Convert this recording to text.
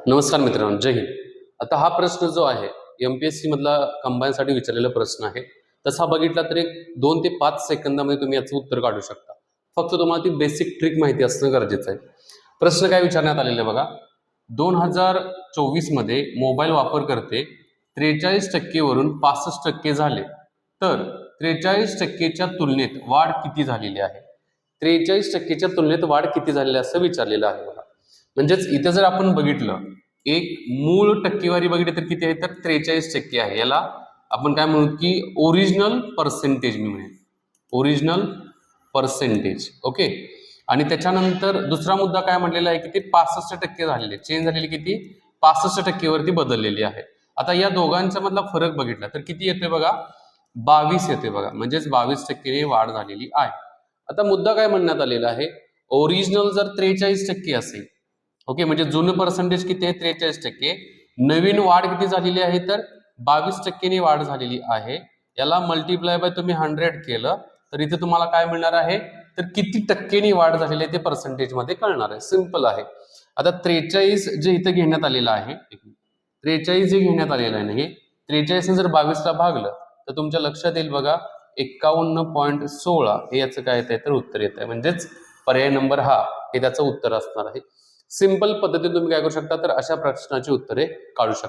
नमस्कार मित्रांनो, जय हिंद. आता हा प्रश्न जो आहे एमपीएससी मधला कंबाईनसाठी विचारलेला प्रश्न आहे. तसा बघितला तर एक 2 ते 5 सेकंदामध्ये तुम्ही याचं उत्तर काढू शकता. फक्त तुम्हाला ती बेसिक ट्रिक माहिती असणं गरजेचं आहे. प्रश्न काय विचारण्यात आलेला बघा. 2024 मध्ये मोबाईल वापरकर्ते 43% वरून 65% झाले, तर 43%च्या तुलनेत वाढ किती झालेली आहे? 43%च्या तुलनेत वाढ किती झालेली आहे असं विचारलेलं आहे बघा. म्हणजेच इथे जर आपण बघितलं, एक मूळ टक्केवारी बघितली तर किती आहे, तर 43% आहे. याला आपण काय म्हणू की ओरिजिनल पर्सेंटेज मी म्हणेन, ओरिजिनल पर्सेंटेज. ओके. आणि त्याच्यानंतर दुसरा मुद्दा काय म्हटलेला आहे की ते 65% झालेले, चेंज झालेली किती, 65% वरती बदललेली आहे. आता या दोघांच्या मधला फरक बघितला तर किती येतोय बघा, 22 येतोय बघा. म्हणजेच 22% वाढ झालेली आहे. आता मुद्दा काय म्हणण्यात आलेला आहे, ओरिजिनल जर 43% असेल, ओके, म्हणजे जुनं पर्सेंटेज किती आहे, 43%. नवीन वाढ किती झालेली आहे, तर 22% वाढ झालेली आहे. याला मल्टिप्लाय बाय तुम्ही 100 केलं तर इथे तुम्हाला काय मिळणार आहे, तर किती टक्केनी वाढ झालेली आहे ते पर्सेंटेज मध्ये कळणार आहे. सिंपल आहे. आता 43 जे इथे घेण्यात आलेलं आहे, 43 जे घेण्यात आलेलं आहे ना, हे 43 ने जर 22 ला भागलं तर तुमच्या लक्षात येईल बघा, 51.16 हे याचं काय येत आहे, तर उत्तर येत आहे. म्हणजेच पर्याय नंबर हा हे त्याचं उत्तर असणार आहे. सिंपल पद्धतीने तुम्ही काय करू शकता, तर अशा प्रश्नाची उत्तरे काढू शकता.